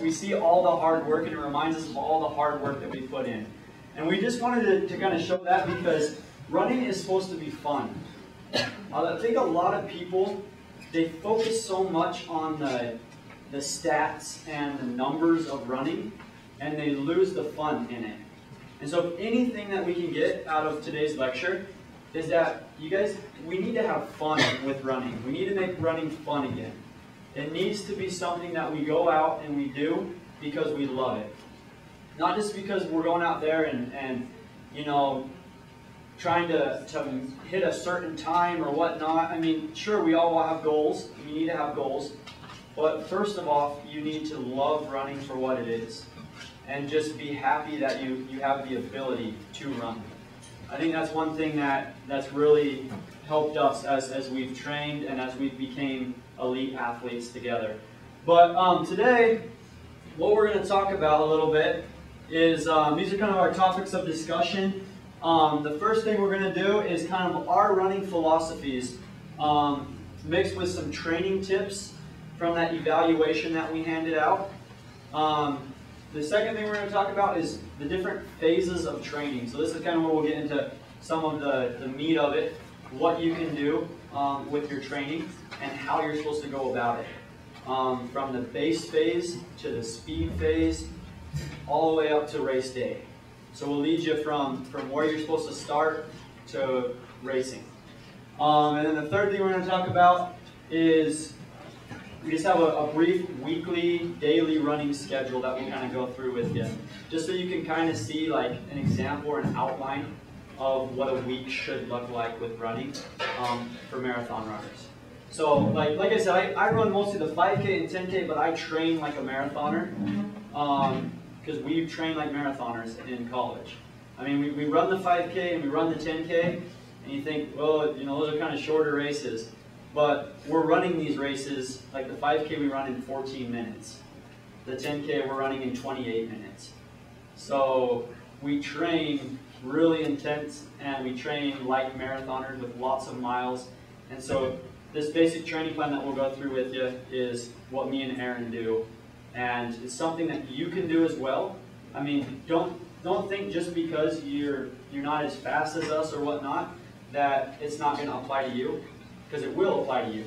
we see all the hard work, and it reminds us of all the hard work that we put in. And we just wanted to kind of show that because running is supposed to be fun. I think a lot of people, they focus so much on the stats and the numbers of running, and they lose the fun in it. And so if anything that we can get out of today's lecture is that, you guys, we need to have fun with running. We need to make running fun again. It needs to be something that we go out and we do because we love it. Not just because we're going out there and you know, trying to hit a certain time or whatnot. I mean, sure, we all have goals. You need to have goals. But first of all, you need to love running for what it is. And just be happy that you have the ability to run. I think that's one thing that's really helped us as we've trained and as we became elite athletes together. But today, what we're going to talk about a little bit is, these are kind of our topics of discussion. The first thing we're going to do is kind of our running philosophies mixed with some training tips from that evaluation that we handed out. The second thing we're going to talk about is the different phases of training. So this is kind of where we'll get into some of the meat of it, what you can do with your training, and how you're supposed to go about it. From the base phase to the speed phase, all the way up to race day. So we'll lead you from where you're supposed to start to racing. And then the third thing we're going to talk about is we just have a brief weekly, daily running schedule that we kind of go through with you. Just so you can kind of see like an example or an outline of what a week should look like with running for marathon runners. So like I said, I run mostly the 5K and 10K, but I train like a marathoner because we train like marathoners in college. I mean, we run the 5K and we run the 10K, and you think, well, you know, those are kind of shorter races. But we're running these races, like the 5K we run in 14 minutes. The 10K we're running in 28 minutes. So we train really intense and we train like marathoners with lots of miles. And so this basic training plan that we'll go through with you is what me and Aaron do. And it's something that you can do as well. I mean, don't think just because you're not as fast as us or whatnot that it's not going to apply to you. Because it will apply to you.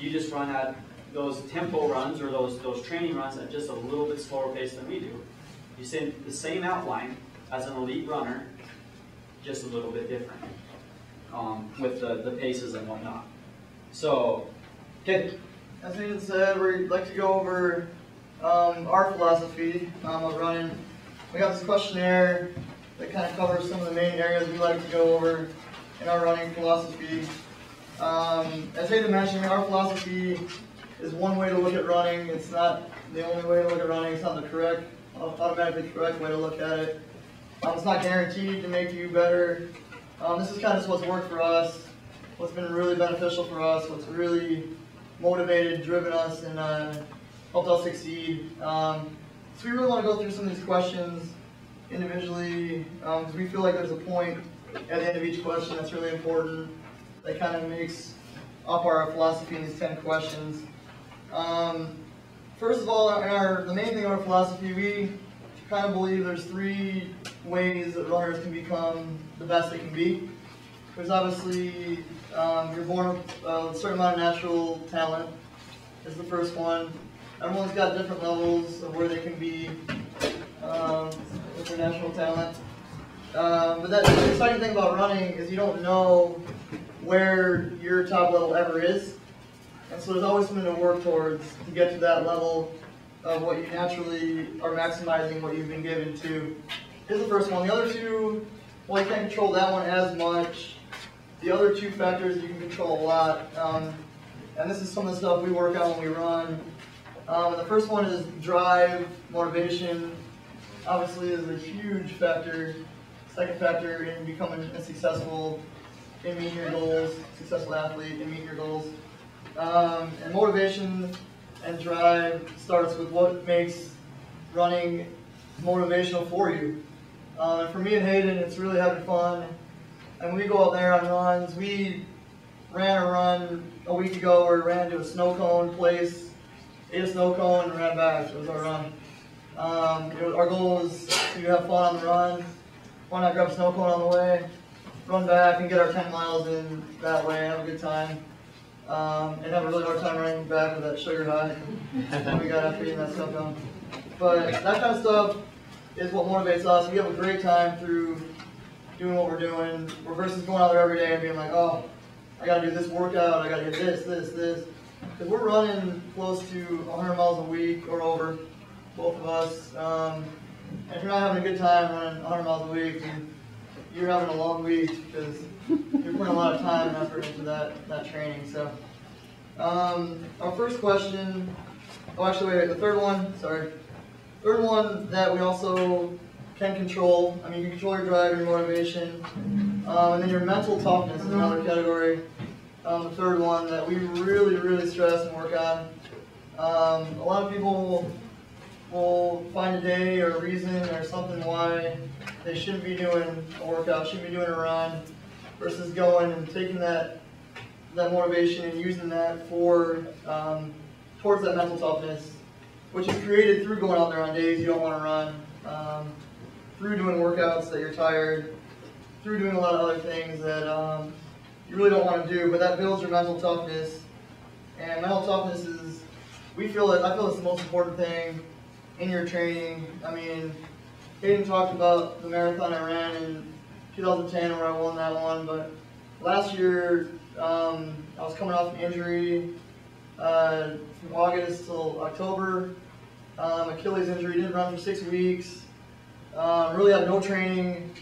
You just run at those tempo runs or those training runs at just a little bit slower pace than we do. You send the same outline as an elite runner, just a little bit different with the paces and whatnot. So, okay. As Hayden said, we'd like to go over our philosophy of running. We got this questionnaire that kind of covers some of the main areas we like to go over in our running philosophy. As Hayden mentioned, our philosophy is one way to look at running. It's not the only way to look at running. It's not the correct, automatically correct way to look at it. It's not guaranteed to make you better. This is kind of what's worked for us, what's been really beneficial for us, what's really motivated, driven us, and helped us succeed. So we really want to go through some of these questions individually because we feel like there's a point at the end of each question that's really important. That kind of makes up our philosophy in these 10 questions. First of all, the main thing of our philosophy, we kind of believe there's 3 ways that runners can become the best they can be. There's obviously, you're born with a certain amount of natural talent is the first one. Everyone's got different levels of where they can be with their natural talent. But the exciting thing about running is you don't know where your top level ever is. And so there's always something to work towards to get to that level of what you naturally are maximizing what you've been given to. Here's the first one. The other 2, well, you can't control that one as much. The other 2 factors you can control a lot. And this is some of the stuff we work on when we run. And the first one is drive, motivation. Obviously is a huge factor. Second factor in becoming successful in meeting your goals, successful athlete in meeting your goals. And motivation and drive starts with what makes running motivational for you. And for me and Hayden, it's really having fun. And when we go out there on runs, we ran a run a week ago where we ran to a snow cone place ate a snow cone, and ran back. It was our run. Our goal was to have fun on the run. Why not grab a snow cone on the way, run back, and get our 10 miles in that way, have a good time, and have a really hard time running back with that sugar high when we got after eating that stuff down. But that kind of stuff is what motivates us. We have a great time through doing what we're doing, versus going out there every day and being like, oh, I got to do this workout, I got to get this. Because we're running close to 100 miles a week or over, both of us. And if you're not having a good time running 100 miles a week, then you're having a long week because you're putting a lot of time and effort into that training. So, our first question, the third one that we also can control. I mean, you can control your drive, your motivation, and then your mental toughness is another category. The third one that we really stress and work on. A lot of people will find a day or a reason or something why they shouldn't be doing a workout, shouldn't be doing a run, versus going and taking that motivation and using that for towards that mental toughness, which is created through going out there on days you don't want to run, through doing workouts that you're tired, through doing a lot of other things that you really don't want to do, but that builds your mental toughness. And mental toughness is, I feel it's the most important thing in your training. I mean, Hayden talked about the marathon I ran in 2010 where I won that one, but last year I was coming off an injury from August till October. Achilles injury, didn't run for 6 weeks. Really had no training,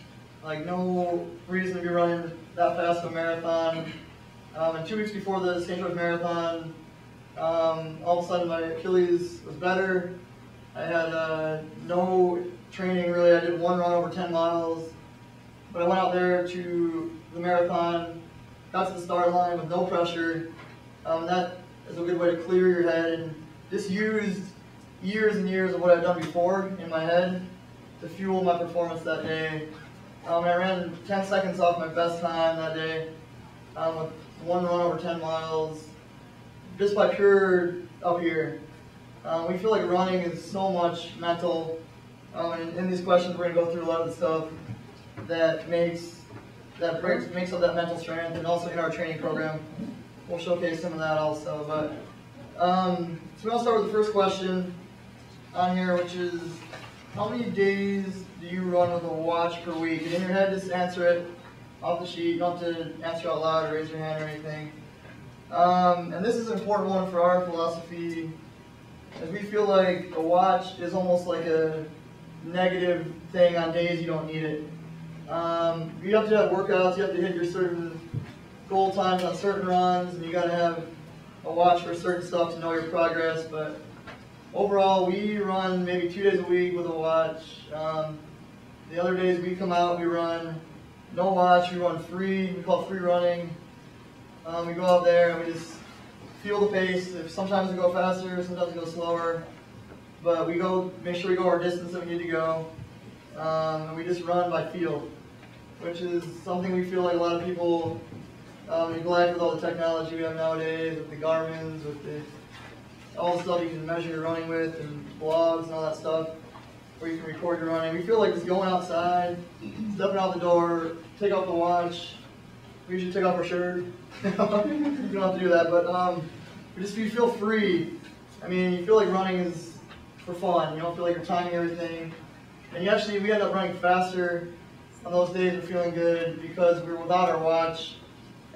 like no reason to be running that fast of a marathon. And 2 weeks before the St. George Marathon, all of a sudden my Achilles was better. I had no training really. I did one run over 10 miles, but I went out there to the marathon, got to the start line with no pressure. That is a good way to clear your head, and just used years and years of what I've done before in my head to fuel my performance that day. I ran 10 seconds off my best time that day with one run over 10 miles, just by pure up here. We feel like running is so much mental, and in these questions we're going to go through a lot of the stuff that makes up that mental strength, and also in our training program we'll showcase some of that also. But so we'll start with the first question on here, which is, how many days do you run with a watch per week? And in your head, just answer it off the sheet. You don't have to answer out loud or raise your hand or anything. And this is an important one for our philosophy, as we feel like a watch is almost like a negative thing on days you don't need it. You have to have workouts, you have to hit your certain goal times on certain runs, and you got to have a watch for certain stuff to know your progress. But overall, we run maybe 2 days a week with a watch. The other days we come out, we run no watch, we run free, we call it free running. We go out there and we just feel the pace. Sometimes we go faster, sometimes we go slower, but we make sure we go our distance that we need to go. And we just run by feel, which is something we feel like a lot of people neglect with all the technology we have nowadays, with the Garmin's, with all the stuff you can measure your running with, and blogs and all that stuff, where you can record your running. We feel like just going outside, stepping out the door, take off the watch. We usually take off our shirt. You don't have to do that, but you feel free. I mean, you feel like running is for fun. You don't feel like you're timing everything. And we end up running faster on those days we're feeling good because we're without our watch.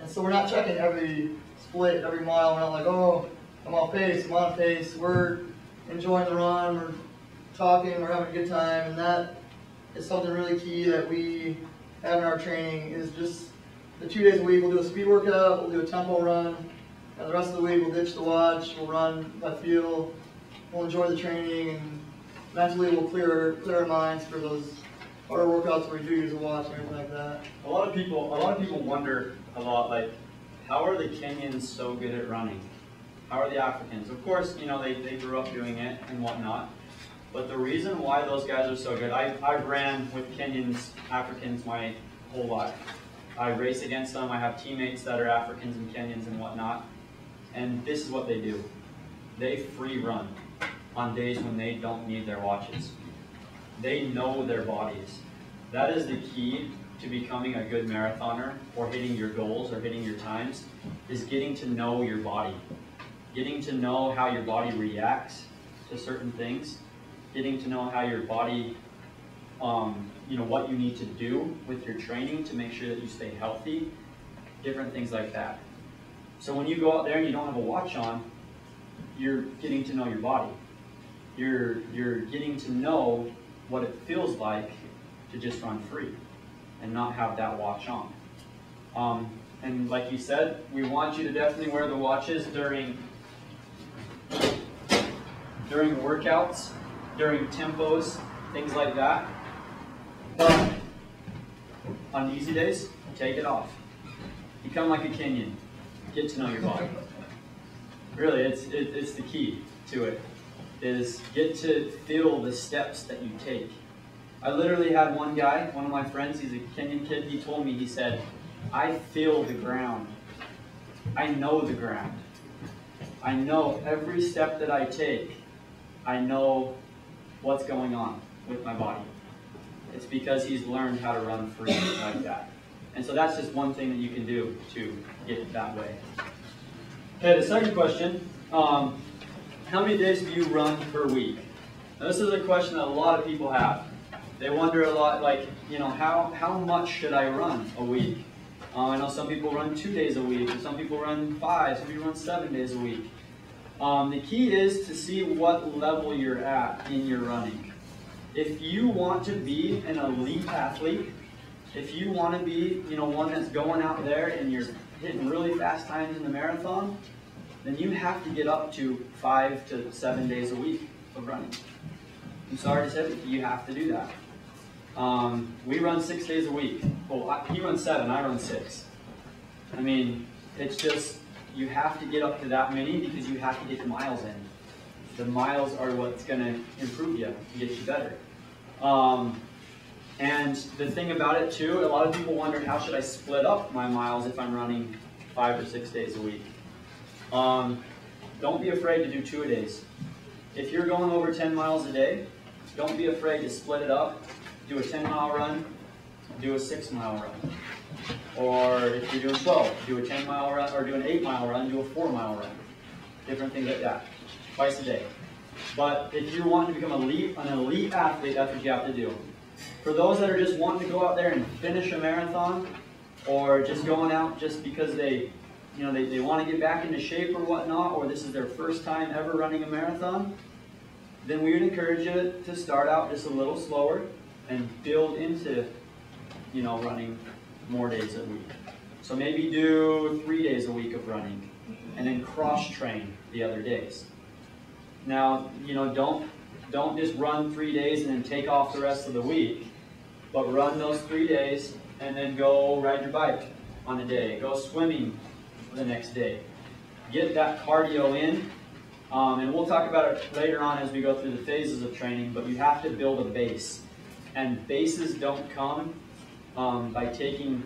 And so we're not checking every split, every mile. We're not like, oh, I'm off pace, I'm on pace. We're enjoying the run, we're talking, we're having a good time. And that is something really key that we have in our training, is just the 2 days a week we'll do a speed workout, we'll do a tempo run, and the rest of the week we'll ditch the watch, we'll run by feel, we'll enjoy the training, and mentally we'll clear our minds for those harder workouts where we do use a watch and everything like that. A lot of people wonder a lot, like, how are the Kenyans so good at running? How are the Africans? Of course, you know, they grew up doing it and whatnot. But the reason why those guys are so good, I've ran with Kenyans, Africans my whole life. I race against them. I have teammates that are Africans and Kenyans and whatnot. And this is what they do. they free run on days when they don't need their watches. They know their bodies. That is the key to becoming a good marathoner or hitting your goals or hitting your times, is getting to know your body. Getting to know how your body reacts to certain things. Getting to know how your body, what you need to do with your training to make sure that you stay healthy. Different things like that. So when you go out there and you don't have a watch on, you're getting to know your body. You're getting to know what it feels like to just run free and not have that watch on. And like you said, we want you to definitely wear the watches during workouts, during tempos, things like that. But on easy days, take it off. Become like a Kenyan. Get to know your body. Really, it's the key to it, is get to feel the steps that you take. I literally had one guy, one of my friends, he's a Kenyan kid, he told me, he said, I feel the ground. I know the ground. I know every step that I take, I know what's going on with my body. It's because he's learned how to run free like that. And so that's just one thing that you can do to get that way. Okay, the second question, how many days do you run per week? Now, this is a question that a lot of people have. They wonder a lot, like, how much should I run a week? I know some people run 2 days a week, and some people run 5, some people run 7 days a week. The key is to see what level you're at in your running. If you want to be an elite athlete, if you want to be, one that's going out there and you're hitting really fast times in the marathon, then you have to get up to 5 to 7 days a week of running. I'm sorry to say, but you have to do that. We run 6 days a week. Well, he runs 7, I run 6. I mean, it's just, you have to get up to that many because you have to get the miles in. The miles are what's going to improve you and get you better. And the thing about it too, a lot of people wonder, how should I split up my miles if I'm running 5 or 6 days a week? Don't be afraid to do 2 a days. If you're going over 10 miles a day, don't be afraid to split it up. Do a 10-mile run, do a 6-mile run. Or if you're doing 12, do a 10-mile run, or do an 8-mile run, do a 4-mile run. Different things like that, twice a day. But if you're wanting to become an elite athlete, that's what you have to do. For those that are just wanting to go out there and finish a marathon, or just going out just because they want to get back into shape or whatnot, or this is their first time ever running a marathon, then we would encourage you to start out just a little slower and build into, running more days a week. So maybe do 3 days a week of running, and then cross-train the other days. Now, don't just run 3 days and then take off the rest of the week, but run those 3 days and then go ride your bike on a day, go swimming the next day. Get that cardio in, and we'll talk about it later on as we go through the phases of training, but you have to build a base. And bases don't come by taking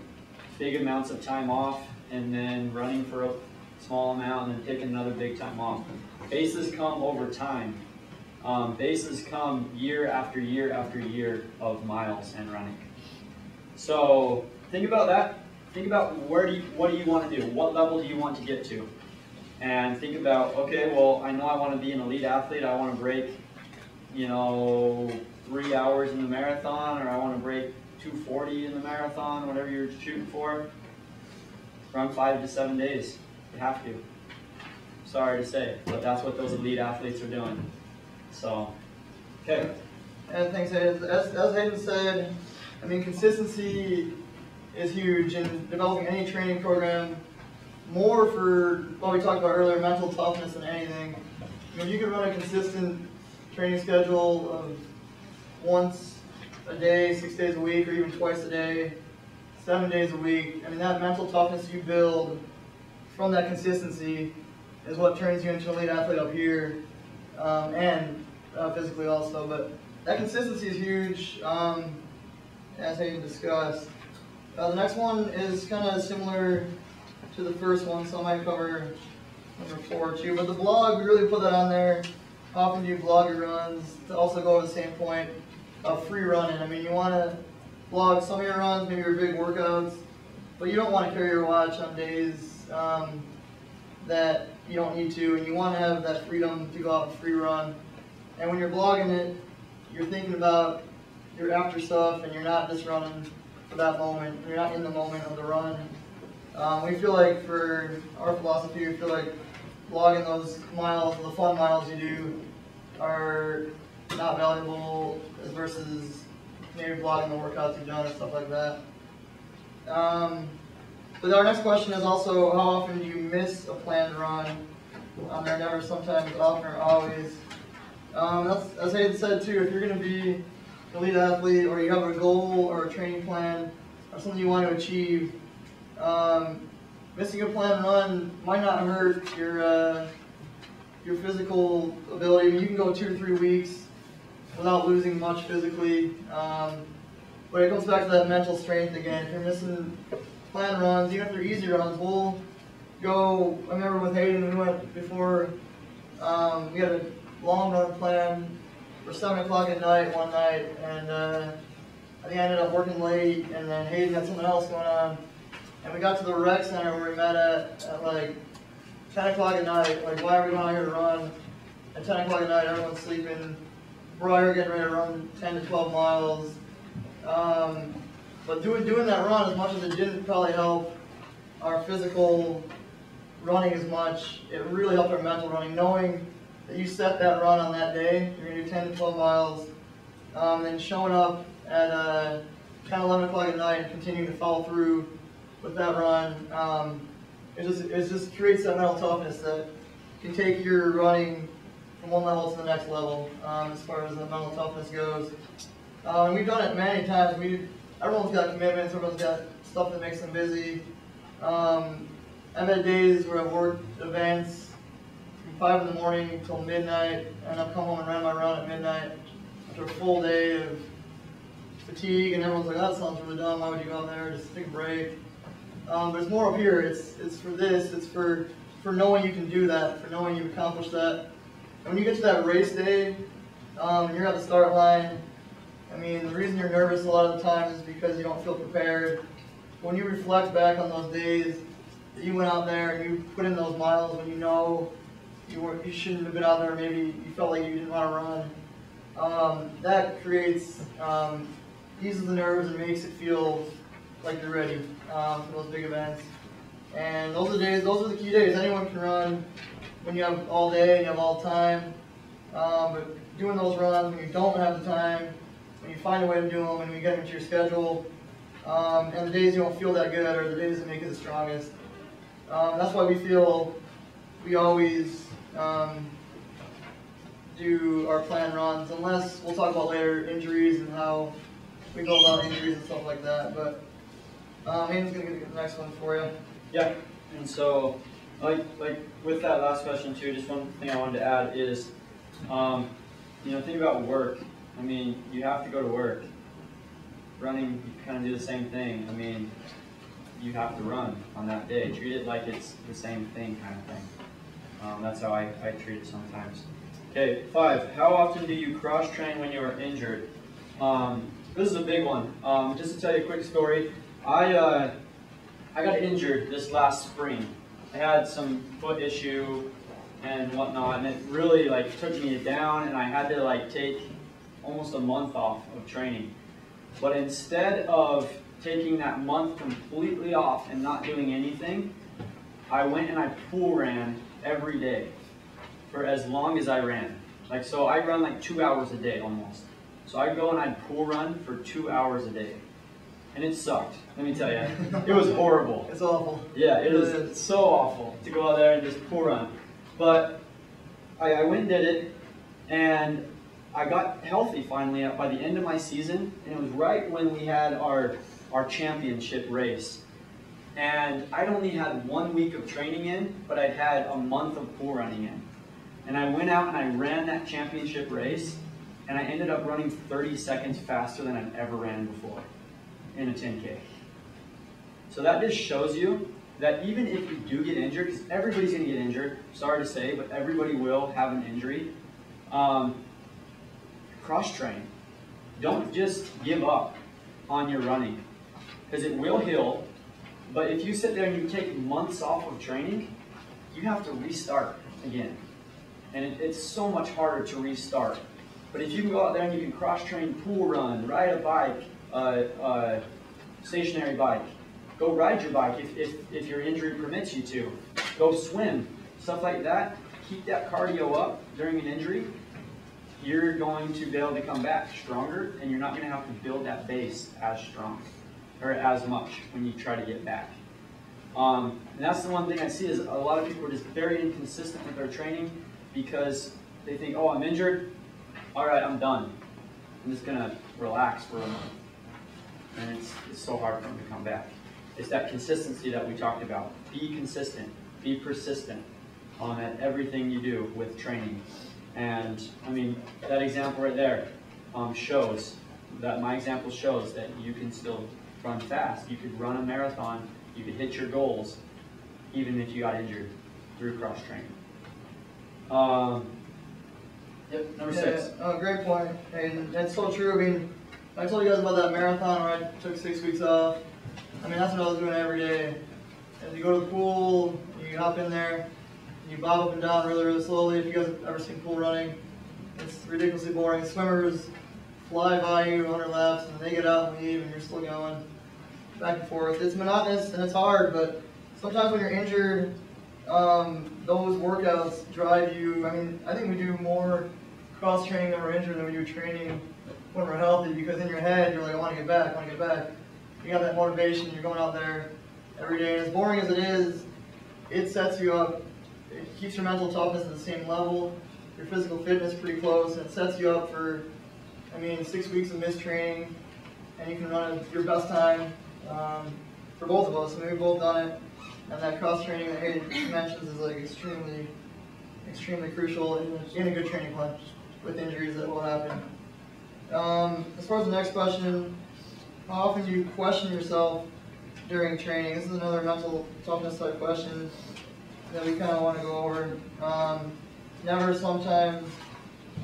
big amounts of time off and then running for a small amount and then taking another big time off. Bases come over time. Bases come year after year after year of miles and running. So think about that. Think about what do you want to do? What level do you want to get to? And think about, okay, well, I know I want to be an elite athlete. I want to break, 3 hours in the marathon, or I want to break 2:40 in the marathon, whatever you're shooting for. Run 5 to 7 days. You have to. Sorry to say, but that's what those elite athletes are doing. So, okay. And thanks, Hayden. As Hayden said, consistency is huge in developing any training program. More for what we talked about earlier, mental toughness than anything. You can run a consistent training schedule of once a day, 6 days a week, or even twice a day, 7 days a week. That mental toughness you build from that consistency is what turns you into an elite athlete up here, and physically also. But that consistency is huge, as Hayden discussed. The next one is kind of similar to the first one, so I might cover number 4 too. But the blog, we really put that on there. How often do you blog your runs? To also go to the same point of free running. I mean, you want to blog some of your runs, maybe your big workouts, but you don't want to carry your watch on days that you don't need to, and you want to have that freedom to go out and free run. And when you're blogging it, you're thinking about your after stuff, and you're not just running for that moment. You're not in the moment of the run. We feel like for our philosophy, we feel like blogging those miles, the fun miles you do, are not valuable versus maybe blogging the workouts you've done and stuff like that. But our next question is also, how often do you miss a planned run? They're never, sometimes, often, or always. That's, as Hayden said too, if you're going to be an elite athlete, or you have a goal or a training plan or something you want to achieve, missing a planned run might not hurt your physical ability. I mean, you can go 2 or 3 weeks without losing much physically, but it comes back to that mental strength again. If you're missing planned runs, even if they're easy runs, we'll go. I remember with Hayden, we went before. We had a long run plan for 7 o'clock at night one night, and I think I ended up working late, and then Hayden had something else going on, and we got to the rec center where we met at like 10 o'clock at night. Like, why are we going out here to run at 10 o'clock at night? Everyone's sleeping. We're out here getting ready to run 10 to 12 miles. But doing that run, as much as it didn't probably help our physical running as much, it really helped our mental running, knowing that you set that run on that day. You're going to do 10 to 12 miles, and showing up at 10, 11 o'clock at night and continuing to follow through with that run. It just creates that mental toughness that can take your running from one level to the next level, as far as the mental toughness goes. And we've done it many times. Everyone's got commitments, everyone's got stuff that makes them busy. I've had days where I've worked events from 5 in the morning until midnight, and I've come home and ran my run at midnight after a full day of fatigue, and everyone's like, that sounds really dumb, why would you go out there, just take a break. But it's more up here, it's for this, it's for knowing you can do that, for knowing you've accomplished that. And when you get to that race day, and you're at the start line, I mean, the reason you're nervous a lot of the times is because you don't feel prepared. When you reflect back on those days that you went out there and you put in those miles when you know you shouldn't have been out there, maybe you felt like you didn't want to run, that creates, eases the nerves and makes it feel like you're ready for those big events. And those are the key days. Anyone can run when you have all day and you have all time, but doing those runs when you don't have the time, when you find a way to do them, when you get into your schedule, and the days you don't feel that good are the days that make it the strongest. That's why we feel we always do our planned runs, unless we'll talk about later injuries and how we go about injuries and stuff like that. But Hayden's going to get the next one for you. Yeah, and so like with that last question too, just one thing I wanted to add is, think about work. I mean, you have to go to work. Running, you kind of do the same thing. I mean, you have to run on that day. Treat it like it's the same thing kind of thing. That's how I treat it sometimes. Okay, 5. How often do you cross-train when you are injured? This is a big one. Just to tell you a quick story, I got injured this last spring. I had some foot issue and whatnot, and it really took me down, and I had to take almost a month off of training. But instead of taking that month completely off and not doing anything, I went and I pool ran every day for as long as I ran. So I run 2 hours a day almost. So I'd go and I'd pool run for 2 hours a day. And it sucked, let me tell you. It was horrible. It's awful. Yeah, it was so awful to go out there and just pool run. But I went and did it, and I got healthy finally by the end of my season, and it was right when we had our championship race. And I'd only had 1 week of training in, but I'd had a month of pool running in. And I went out and I ran that championship race, and I ended up running 30 seconds faster than I'd ever ran before in a 10K. So that just shows you that even if you do get injured, because everybody's going to get injured, sorry to say, but everybody will have an injury, cross-train. Don't just give up on your running, because it will heal, but if you sit there and you take months off of training, you have to restart again. And it's so much harder to restart. But if you can go out there and you can cross-train, pool run, ride a bike, stationary bike, go ride your bike if your injury permits you to, go swim, stuff like that, keep that cardio up during an injury, you're going to be able to come back stronger, and you're not going to have to build that base as strong or as much when you try to get back. And that's the one thing I see is a lot of people are just very inconsistent with their training because they think, oh, I'm injured, all right, I'm done. I'm just going to relax for a month. And it's so hard for them to come back. It's that consistency that we talked about. Be consistent, be persistent at everything you do with training. And I mean, that example right there shows that my example shows that you can still run fast. You could run a marathon, you could hit your goals, even if you got injured through cross-training. Yep, number 6. Great point. And that's so true. I mean, I told you guys about that marathon where I took 6 weeks off. I mean, that's what I was doing every day. As you go to the pool, you hop in there, you bob up and down really, really slowly. If you guys have ever seen pool running, it's ridiculously boring. Swimmers fly by you 100 laps, and they get out and leave, and you're still going back and forth. It's monotonous and it's hard, but sometimes when you're injured, those workouts drive you. I mean, I think we do more cross-training when we're injured than we do training when we're healthy, because in your head, you're like, I want to get back, I want to get back. You got that motivation, you're going out there every day. And as boring as it is, it sets you up. It keeps your mental toughness at the same level, your physical fitness pretty close, and it sets you up for, 6 weeks of missed training, and you can run at your best time for both of us. I mean, we've both done it, and that cross-training that Hayden mentions is like extremely, extremely crucial in a good training plan with injuries that will happen. As far as the next question, how often do you question yourself during training? This is another mental toughness type question that we kind of want to go over. Never, sometimes,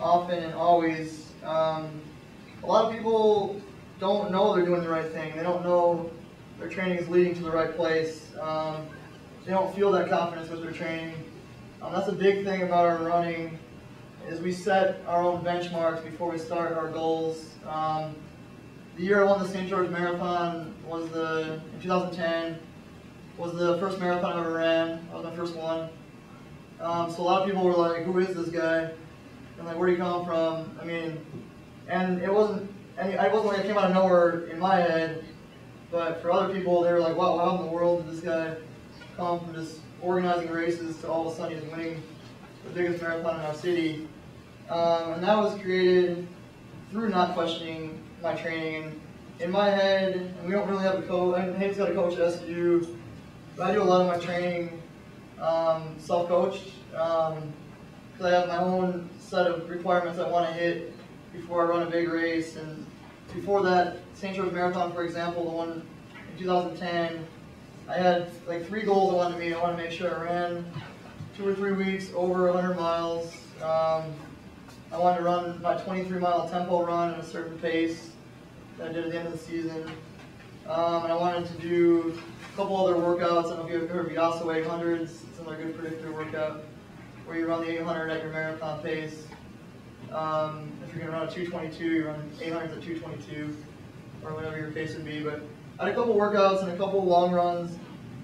often, and always. A lot of people don't know they're doing the right thing. They don't know their training is leading to the right place. They don't feel that confidence with their training. That's a big thing about our running, is we set our own benchmarks before we start our goals. The year I won the St. George Marathon was in 2010, was the first marathon I ever ran. I was my first one. So a lot of people were like, who is this guy? And like, where do you come from? And it wasn't like it came out of nowhere in my head, but for other people, they were like, wow, how in the world did this guy come from just organizing races to all of a sudden he's winning the biggest marathon in our city? And that was created through not questioning my training. And in my head, and we don't really have a coach, Hayden's got a coach at SU, but I do a lot of my training self-coached, because I have my own set of requirements I want to hit before I run a big race. And before that St. George Marathon, for example, the one in 2010, I had like 3 goals I wanted to meet. I wanted to make sure I ran 2 or 3 weeks over 100 miles. I wanted to run my 23-mile tempo run at a certain pace that I did at the end of the season. And I wanted to do a couple other workouts. I don't know if you've heard of Viasso 800s. It's another good predictor workout where you run the 800 at your marathon pace. If you're going to run a 222, you run 800s at 222, or whatever your pace would be. But I had a couple workouts and a couple long runs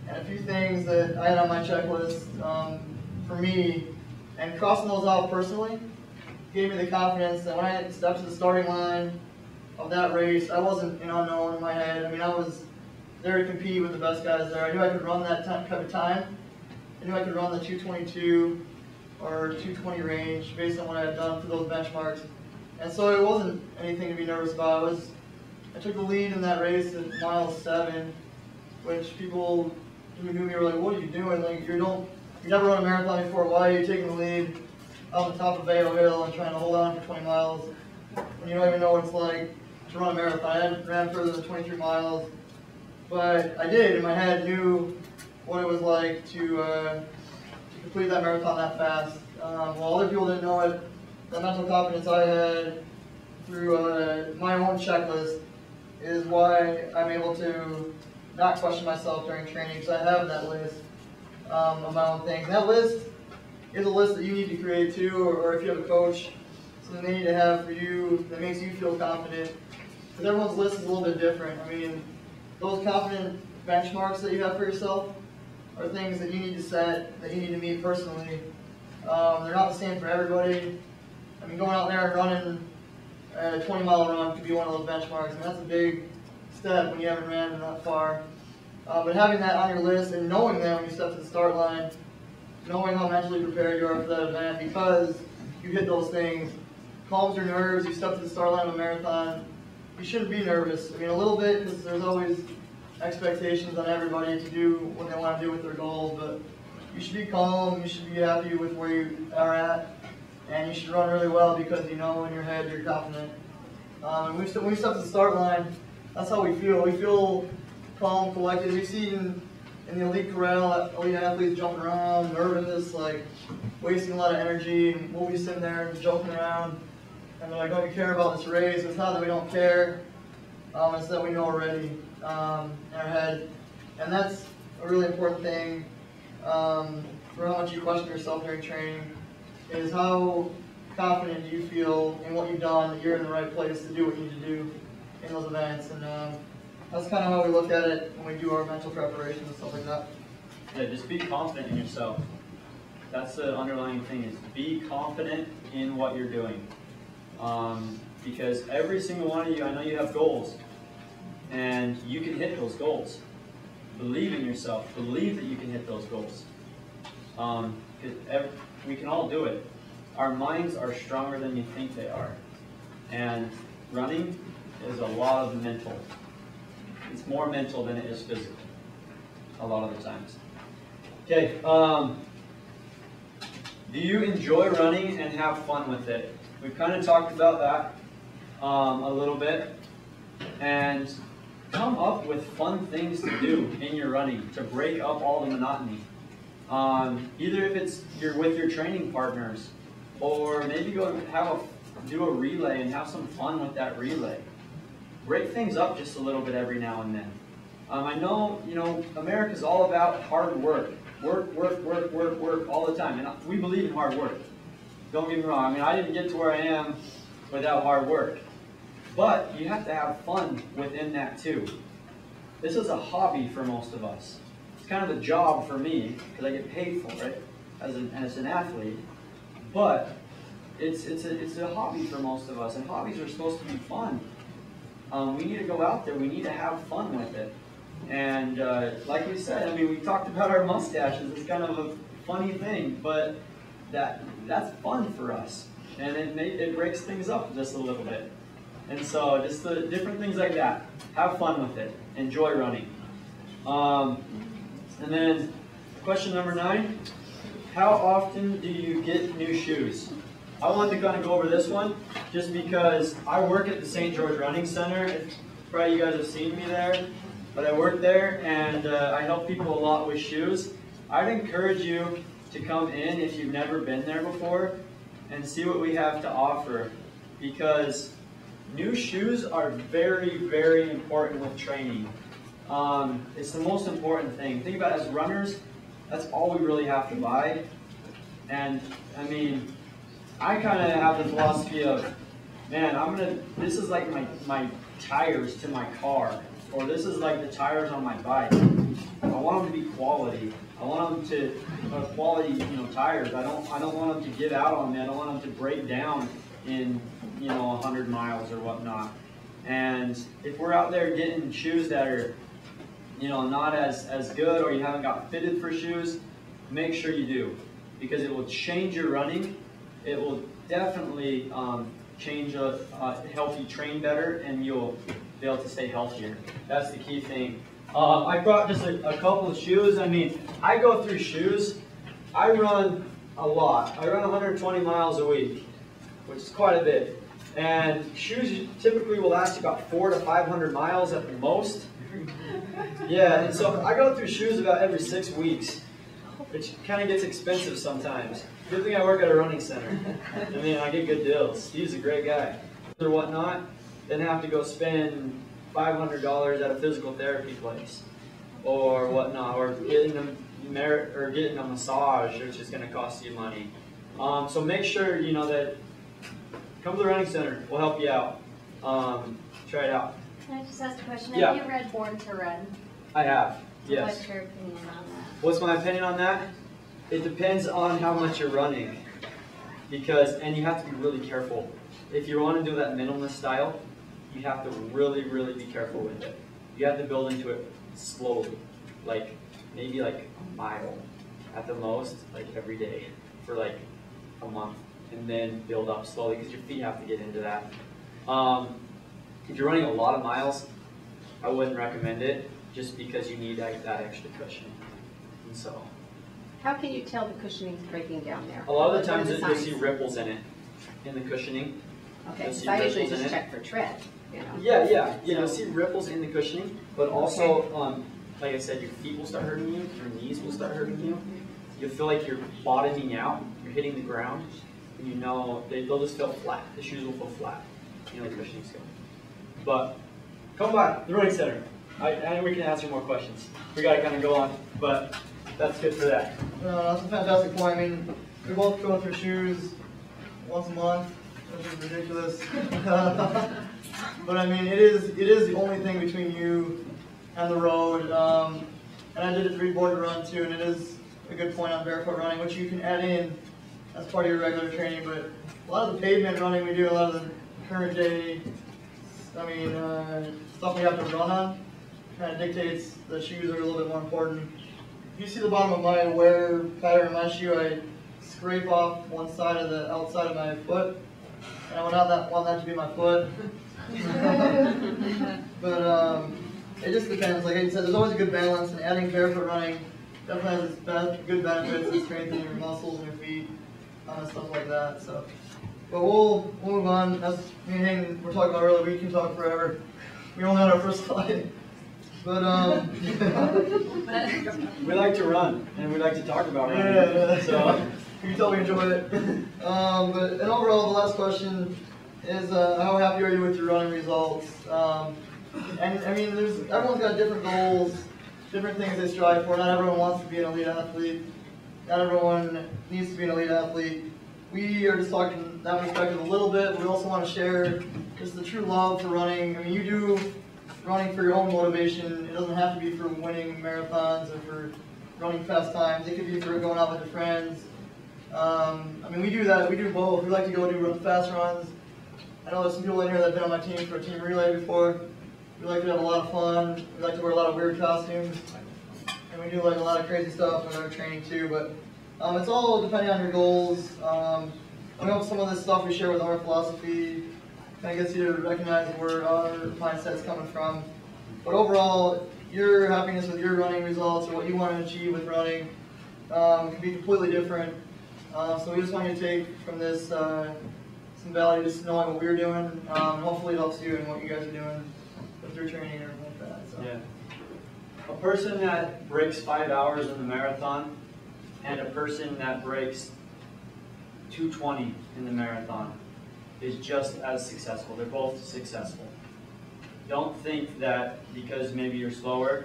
and a few things that I had on my checklist for me, and crossing those out personally gave me the confidence that when I stepped to the starting line of that race, I wasn't an unknown in my head. I was there to compete with the best guys there. I knew I could run that type of time. I knew I could run the 222 or 220 range based on what I had done for those benchmarks. And so it wasn't anything to be nervous about. I took the lead in that race at mile 7, which people who knew me were like, what are you doing? Like, you never run a marathon before. Why are you taking the lead on the top of Vail Hill and trying to hold on for 20 miles when you don't even know what it's like to run a marathon? I hadn't ran further than 23 miles, but I did in my head, knew what it was like to complete that marathon that fast. While other people didn't know it, the mental confidence I had through my own checklist is why I'm able to not question myself during training, because I have that list of my own things. And that list is a list that you need to create too, or if you have a coach, something they need to have for you that makes you feel confident. Because everyone's list is a little bit different. I mean, those confident benchmarks that you have for yourself are things that you need to set, that you need to meet personally. They're not the same for everybody. I mean, going out there and running a 20-mile run could be one of those benchmarks, and that's a big step when you haven't ran that far. But having that on your list and knowing that when you step to the start line, knowing how mentally prepared you are for that event because you hit those things, calms your nerves, you step to the start line of a marathon, you shouldn't be nervous. I mean, a little bit, because there's always expectations on everybody to do what they want to do with their goals, but you should be calm, you should be happy with where you are at, and you should run really well because you know in your head you're confident. And when we step to the start line, that's how we feel. We feel calm, collected. We see in the elite corral, elite athletes jumping around, nervous, like wasting a lot of energy, and we'll be sitting there joking around, and they're like, don't you care about this race? It's not that we don't care, it's that we know already in our head. And that's a really important thing for how much you question yourself during training, is how confident do you feel in what you've done, that you're in the right place to do what you need to do in those events. And that's kind of how we look at it when we do our mental preparation and stuff like that. Yeah, just be confident in yourself. That's the underlying thing, is be confident in what you're doing. Because every single one of you, I know you have goals, and you can hit those goals. Believe in yourself. Believe that you can hit those goals. We can all do it. Our minds are stronger than you think they are. And running is a lot of mental. It's more mental than it is physical, a lot of the times. Okay, do you enjoy running and have fun with it? We've kind of talked about that a little bit. And come up with fun things to do in your running to break up all the monotony. Either if you're with your training partners, or maybe go do a relay and have some fun with that relay. Break things up just a little bit every now and then. I know, America's all about hard work. Work all the time. And we believe in hard work. Don't get me wrong. I mean, I didn't get to where I am without hard work. But you have to have fun within that too. This is a hobby for most of us. It's kind of a job for me because I get paid for it as an athlete. But it's a hobby for most of us, and hobbies are supposed to be fun. We need to go out there. We need to have fun with it. And like we said, I mean, we talked about our mustaches. It's kind of a funny thing, but that's fun for us, and it breaks things up just a little bit. And so just the different things like that. Have fun with it. Enjoy running. And then question number 9. How often do you get new shoes? I wanted to kind of go over this one just because I work at the St. George Running Center. Probably you guys have seen me there, but I work there and I help people a lot with shoes. I'd encourage you to come in if you've never been there before and see what we have to offer, because new shoes are very, very important with training. It's the most important thing. Think about it, as runners, that's all we really have to buy. And I mean, I kind of have the philosophy of, man, this is like my tires to my car, or this is like the tires on my bike. I want them to be quality. I want them to quality, tires. I don't want them to give out on me. I don't want them to break down in 100 miles or whatnot. And if we're out there getting shoes that are not as good, or you haven't got fitted for shoes, make sure you do, because it will change your running. It will definitely help you train better, and you'll be able to stay healthier. That's the key thing. I brought just a couple of shoes. I mean, I go through shoes. I run a lot. I run 120 miles a week, which is quite a bit. And shoes typically will last you about 400 to 500 miles at the most. Yeah, and so I go through shoes about every 6 weeks, which kind of gets expensive sometimes. Good thing I work at a running center. I mean, I get good deals. Steve's a great guy. Or whatnot, then have to go spend $500 at a physical therapy place, or whatnot, or getting a massage, which is going to cost you money. So make sure you know that. Come to the running center. We'll help you out. Try it out. Can I just ask a question? Yeah. Have you read Born to Run? I have. Yes. What's your opinion on that? What's my opinion on that? It depends on how much you're running, and you have to be really careful. If you want to do that minimalist style, you have to really, really be careful with it. You have to build into it slowly, like maybe like a mile at the most, like every day for like a month, and then build up slowly because your feet have to get into that. If you're running a lot of miles, I wouldn't recommend it just because you need that extra cushion. And so, how can you tell the cushioning's breaking down there? a lot of the What are times you'll see signs? ripples in it, in the cushioning. Okay, You'll see so I usually ripples in just it. check for tread, you know. Yeah, you'll see ripples in the cushioning, but also, like I said, your feet will start hurting you, your knees will start hurting you. You'll feel like you're bottoming out, you're hitting the ground, and you know they'll just feel flat. The shoes will feel flat. You know the cushioning's going. But come by the running center. And we can answer more questions. We got to kind of go on, but that's good for that. That's a fantastic point. I mean, we both go through shoes once a month, which is ridiculous. But I mean, it is the only thing between you and the road. And I did a 3-board run too, and it is a good point on barefoot running, which you can add in as part of your regular training. But a lot of the pavement running we do, a lot of the current day, stuff we have to run on, kind of dictates the shoes are a little bit more important. If you see the bottom of my wear pattern in my shoe, I scrape off one side of the outside of my foot, and I would not want that to be my foot. But it just depends. Like I said, there's always a good balance, and adding barefoot running definitely has its good benefits in strengthening your muscles and your feet, and stuff like that. So, but we'll move on. As me and Hayden were talking about earlier, we can talk forever. We only had our first slide. But We like to run, and we like to talk about running. yeah, So you can tell we enjoy it. And overall, the last question is, how happy are you with your running results? And I mean, everyone's got different goals, different things they strive for. Not everyone wants to be an elite athlete. Not everyone needs to be an elite athlete. We are just talking that perspective a little bit. We also want to share just the true love for running. I mean, you do running for your own motivation. It doesn't have to be for winning marathons or for running fast times. It could be for going out with your friends. I mean, we do that. We do both. We like to go do fast runs. I know there's some people in here that have been on my team for a team relay before. We like to have a lot of fun. We like to wear a lot of weird costumes. And we do like a lot of crazy stuff with our training too. But it's all depending on your goals. I know some of this stuff we share with our philosophy kind of gets you to recognize where our mindset's coming from. But overall, your happiness with your running results or what you want to achieve with running can be completely different. So we just want you to take from this some value just knowing what we're doing. Hopefully it helps you in what you guys are doing with your training and everything like that. So. yeah, a person that breaks 5 hours in the marathon and a person that breaks 2:20 in the marathon is just as successful. They're both successful. Don't think that because maybe you're slower,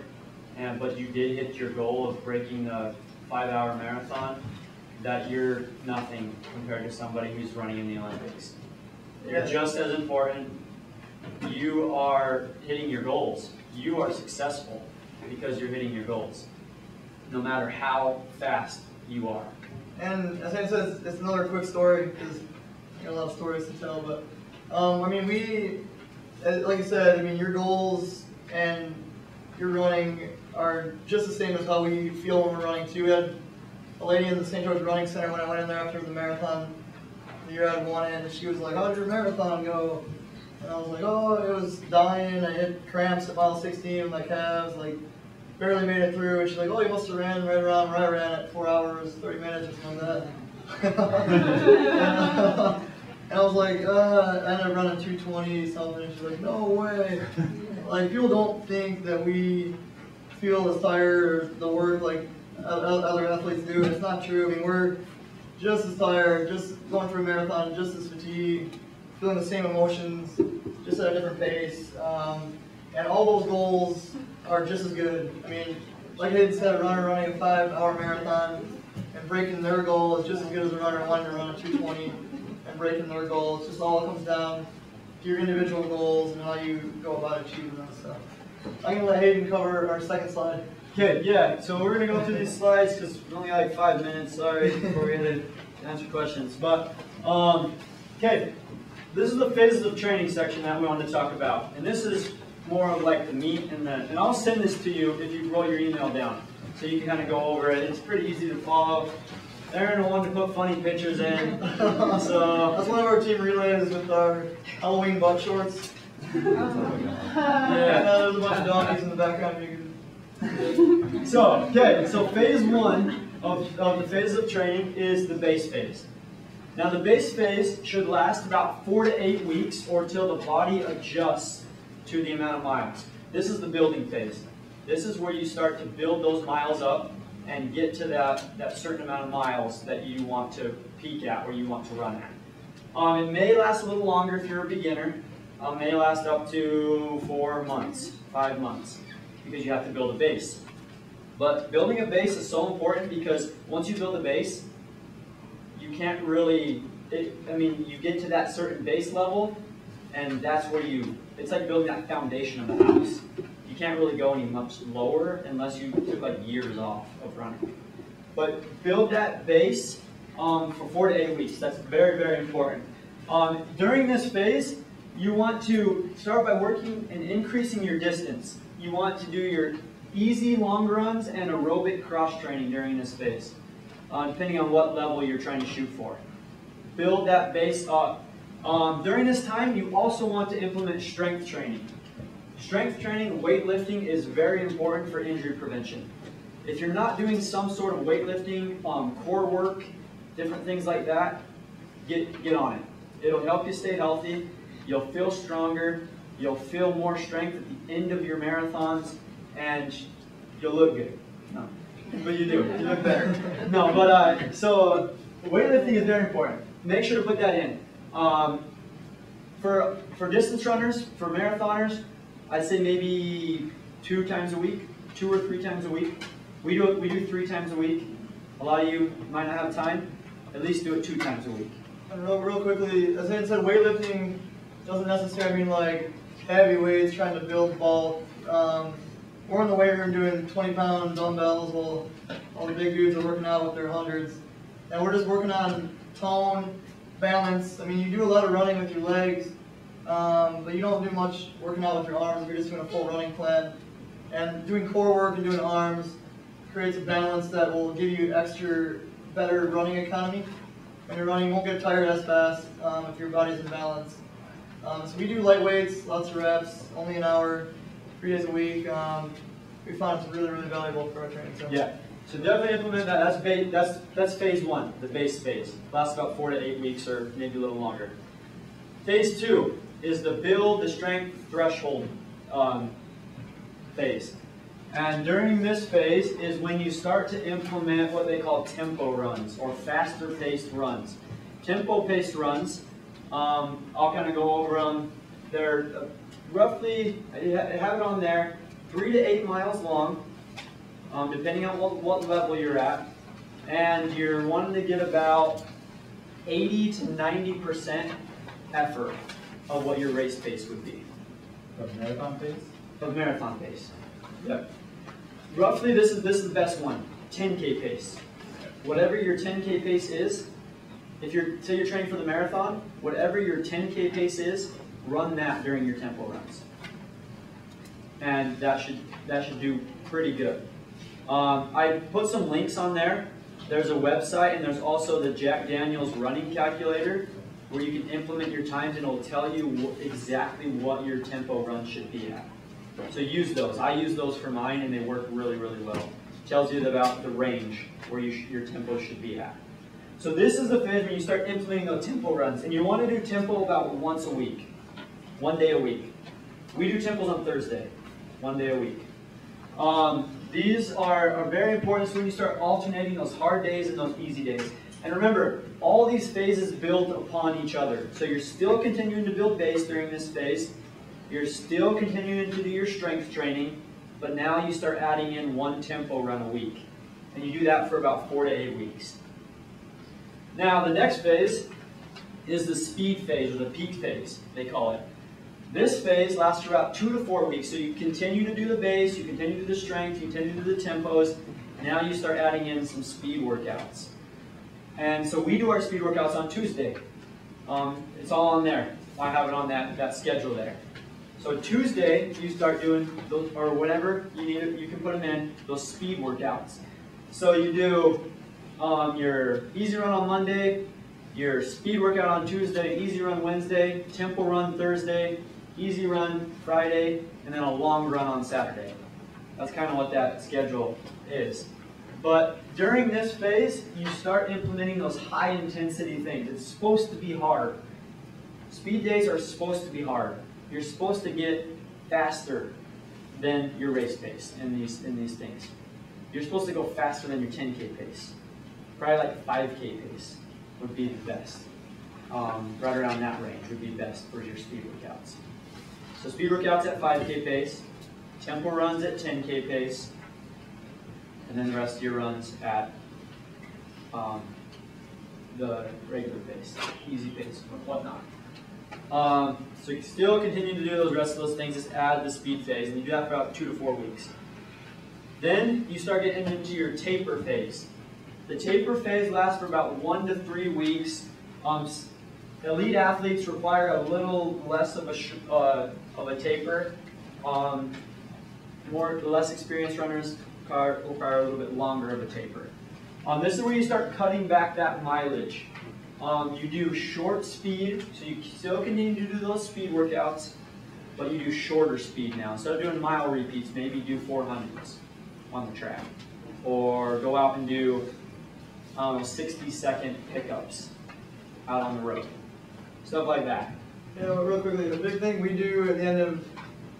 but you did hit your goal of breaking the 5-hour marathon, that you're nothing compared to somebody who's running in the Olympics. You're just as important. You are hitting your goals. You are successful because you're hitting your goals, no matter how fast you are. And as I said, it's another quick story because I got a lot of stories to tell. But I mean, like I said, I mean, your goals and your running are just the same as how we feel when we're running too. We had a lady in the St. George Running Center when I went in there after the marathon the year I won it, and she was like, "How'd your marathon go?" And I was like, "Oh, it was dying. I hit cramps at mile 16 with my calves, like barely made it through." And she's like, "Oh, you must have ran right around where I ran at 4 hours, 30 minutes or something like that." And I was like, I ended up running 2:20 something. And she's like, "No way." Like, people don't think that we feel as tired or the work like other athletes do. It's not true. I mean, we're just as tired, just going through a marathon, just as fatigued, feeling the same emotions, just at a different pace. And all those goals are just as good. I mean, like Hayden said, a runner running a 5-hour marathon and breaking their goal is just as good as a runner wanting to run a 2:20 and breaking their goal. It's just all comes down to your individual goals and how you go about achieving them. So I'm going to let Hayden cover our second slide. Okay, yeah, so we're going to go through these slides because we only got like 5 minutes, sorry, before we get to answer questions. But, okay, this is the phases of training section that we wanted to talk about. And this is more of like the meat and I'll send this to you if you roll your email down. So you can kind of go over it. It's pretty easy to follow. Aaron will want to put funny pictures in. So That's one of our team relays with our Halloween butt shorts. yeah. There's a bunch of donkeys in the background. You can... So phase one of the phases of training is the base phase. Now the base phase should last about 4 to 8 weeks or till the body adjusts to the amount of miles. This is the building phase. This is where you start to build those miles up and get to that certain amount of miles that you want to peak at, or you want to run at. It may last a little longer if you're a beginner. It may last up to 4 months, 5 months, because you have to build a base. But building a base is so important because once you build a base, you can't really, you get to that certain base level, and that's where it's like building that foundation of the house. You can't really go any much lower unless you took like years off of running. But build that base for 4 to 8 weeks. That's very, very important. During this phase, you want to start by working and increasing your distance. You want to do your easy long runs and aerobic cross training during this phase, depending on what level you're trying to shoot for. Build that base up. During this time, you also want to implement strength training. Strength training, weightlifting is very important for injury prevention. If you're not doing some sort of weightlifting, core work, different things like that, get on it. It'll help you stay healthy. You'll feel stronger. You'll feel more strength at the end of your marathons, and you'll look good. No, but you do. You look better. No, but so weightlifting is very important. Make sure to put that in. For distance runners, for marathoners, I'd say maybe 2 times a week, 2 or 3 times a week. We do 3 times a week. A lot of you might not have time. At least do it 2 times a week. And real quickly, as I said, weightlifting doesn't necessarily mean like heavy weights, trying to build bulk. We're in the weight room doing 20-pound dumbbells while all the big dudes are working out with their hundreds. And we're just working on tone, balance. I mean, you do a lot of running with your legs, but you don't do much working out with your arms. You're just doing a full running plan. And doing core work and doing arms creates a balance that will give you better running economy. When you're running, you won't get tired as fast if your body's in balance. So we do light weights, lots of reps, only an hour, 3 days a week. We found it's really, really valuable for our training. So. Yeah. So definitely implement that. That's phase one, the base phase. Lasts about 4 to 8 weeks or maybe a little longer. Phase 2 is the build the strength threshold phase. And during this phase is when you start to implement what they call tempo runs or faster paced runs. Tempo paced runs, I'll kind of go over them. They're roughly, I have it on there, 3 to 8 miles long. Depending on what level you're at, and you're wanting to get about 80 to 90% effort of what your race pace would be. Of marathon pace? Of marathon pace. Yep. Roughly, this is the best one. 10K pace. Whatever your 10K pace is, say you're training for the marathon, whatever your 10K pace is, run that during your tempo runs, and that should do pretty good. I put some links on there. There's a website, and there's also the Jack Daniels running calculator where you can implement your times, and it'll tell you exactly what your tempo run should be at. So use those. I use those for mine, and they work really, really well. It tells you about the range where your tempo should be at. So this is the phase when you start implementing those tempo runs, and you want to do tempo about once a week, 1 day a week. We do tempos on Thursday, 1 day a week. These are very important when you start alternating those hard days and those easy days. And remember, all these phases build upon each other. So you're still continuing to build base during this phase. You're still continuing to do your strength training, but now you start adding in one tempo run a week. And you do that for about 4 to 8 weeks. Now the next phase is the speed phase, or the peak phase, they call it. This phase lasts for about 2 to 4 weeks. So you continue to do the base, you continue to do the strength, you continue to do the tempos. Now you start adding in some speed workouts. And so we do our speed workouts on Tuesday. It's all on there. I have it on that schedule there. So Tuesday, you start doing those, or whatever you need, you can put them in, those speed workouts. So you do your easy run on Monday, your speed workout on Tuesday, easy run Wednesday, tempo run Thursday, easy run Friday, and then a long run on Saturday. That's kind of what that schedule is. But during this phase, you start implementing those high intensity things. It's supposed to be hard. Speed days are supposed to be hard. You're supposed to get faster than your race pace in these things. You're supposed to go faster than your 10K pace. Probably like 5K pace would be the best. Right around that range would be best for your speed workouts. So speed workouts at 5K pace, tempo runs at 10K pace, and then the rest of your runs at the regular pace, easy pace, and whatnot. So you still continue to do those rest of those things, just add the speed phase, and you do that for about 2 to 4 weeks. Then you start getting into your taper phase. The taper phase lasts for about 1 to 3 weeks. Elite athletes require a little less of a taper. Less experienced runners require a little bit longer of a taper. This is where you start cutting back that mileage. You do short speed, so you still continue to do those speed workouts, but you do shorter speed now. Instead of doing mile repeats, maybe do 400s on the track. Or go out and do 60-second pickups out on the road. Stuff like that. You know, real quickly, the big thing we do at the end of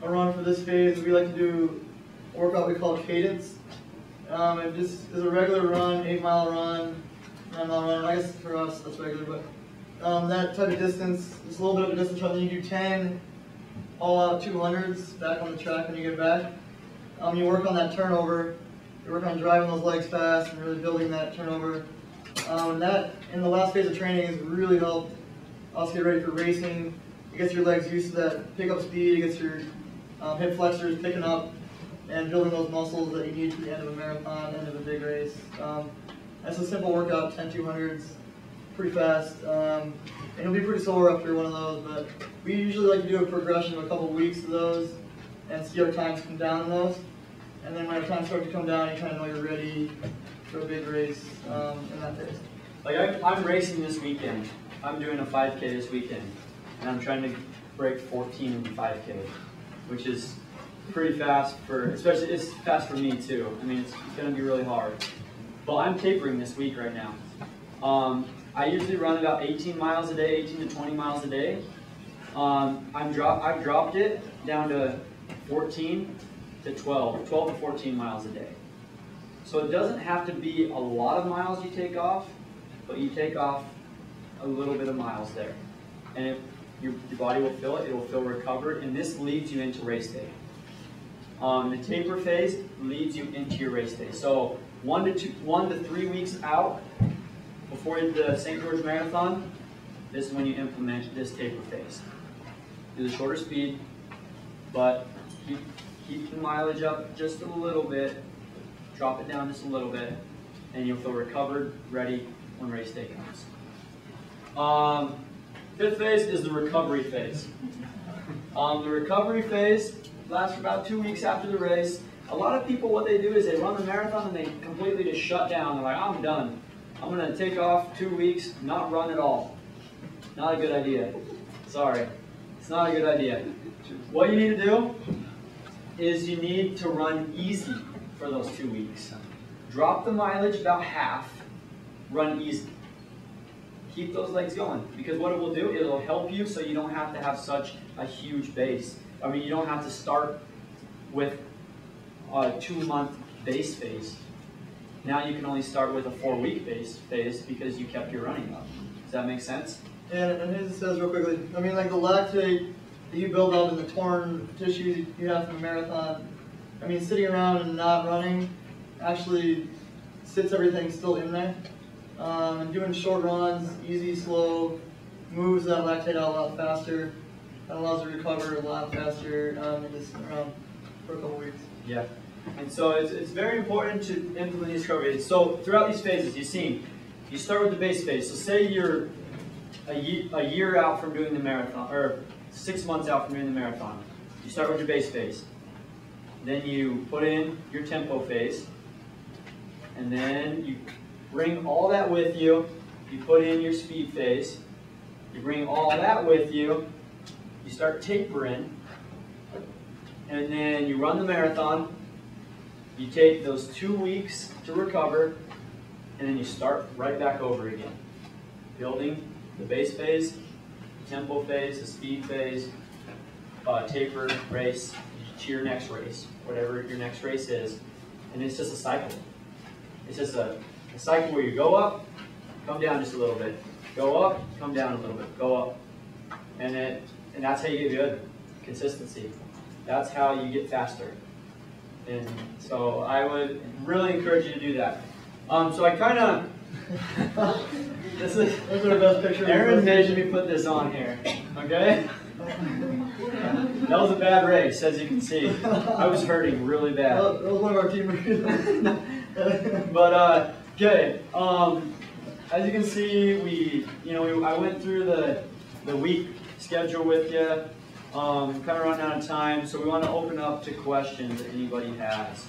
a run for this phase, we like to do a workout we call cadence. It just is a regular run, 8-mile run, 9-mile run. I guess for us that's regular, but that type of distance, it's a little bit of a distance run. Then you do 10 all-out 200s back on the track when you get back. You work on that turnover. You work on driving those legs fast and really building that turnover. That, in the last phase of training, has really helped us get ready for racing. It gets your legs used to that pickup speed. It gets your hip flexors picking up and building those muscles that you need for the end of a marathon, end of a big race. That's a simple workout, 10 200s, pretty fast. And you'll be pretty sore after one of those, but we usually like to do a progression of a couple weeks of those and see our times come down in those. And then when our times start to come down, you kind of know you're ready for a big race in that phase. Like I'm racing this weekend. I'm doing a 5K this weekend, and I'm trying to break 14 in the 5K, which is pretty fast for, especially it's fast for me too. I mean, it's going to be really hard. But I'm tapering this week right now. I usually run about 18 miles a day, 18 to 20 miles a day. I've dropped it down to 14 to 12 to 14 miles a day. So it doesn't have to be a lot of miles you take off, but you take off a little bit of miles there. And your body will feel it, it will feel recovered, and this leads you into race day. The taper phase leads you into your race day. So 1 to 3 weeks out before the St. George Marathon, this is when you implement this taper phase. Do the shorter speed, but keep the mileage up just a little bit, drop it down just a little bit, and you'll feel recovered, ready when race day comes. Fifth phase is the recovery phase. The recovery phase lasts for about 2 weeks after the race. A lot of people, what they do is they run the marathon and they completely just shut down. They're like, I'm done. I'm going to take off 2 weeks, not run at all. Not a good idea. Sorry. It's not a good idea. What you need to do is you need to run easy for those 2 weeks. Drop the mileage about half, run easy. Keep those legs going, because what it will do, it'll help you so you don't have to have such a huge base. I mean, you don't have to start with a 2-month base phase. Now you can only start with a 4-week base phase because you kept your running up. Does that make sense? And it says real quickly, I mean, like the lactate that you build up in the torn tissues you have from a marathon, I mean, sitting around and not running actually sits everything still in there. And doing short runs, easy, slow, moves that lactate out a lot faster. That allows you to recover a lot faster and just around for a couple weeks. Yeah. And so it's very important to implement these recovery phases. So throughout these phases, you've seen, you start with the base phase. So say you're a year out from doing the marathon, or 6 months out from doing the marathon. You start with your base phase. Then you put in your tempo phase. And then you bring all that with you. You put in your speed phase. You bring all that with you. You start tapering. And then you run the marathon. You take those 2 weeks to recover. And then you start right back over again. Building the base phase, tempo phase, the speed phase, taper, race, to your next race, whatever your next race is. And it's just a cycle. It's just a cycle where you go up, come down just a little bit. Go up, come down a little bit, go up. And that's how you get good. Consistency. That's how you get faster. And so I would really encourage you to do that. So I kind of, this is Those are the best pictures. Aaron made me put this on here, okay? That was a bad race, as you can see. I was hurting really bad. That was one of our team races. But okay, as you can see, I went through the week schedule with you. Kind of running out of time, so we want to open up to questions that anybody has.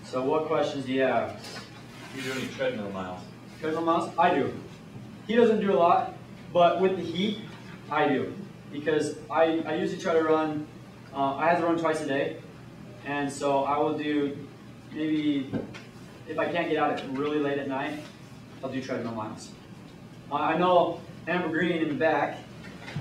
So what questions do you have? Do you do any treadmill miles? Treadmill miles? I do. He doesn't do a lot, but with the heat, I do. Because I usually try to run, I have to run twice a day, and so I will do maybe, if I can't get out really late at night, I'll do treadmill miles. I know Amber Green in the back,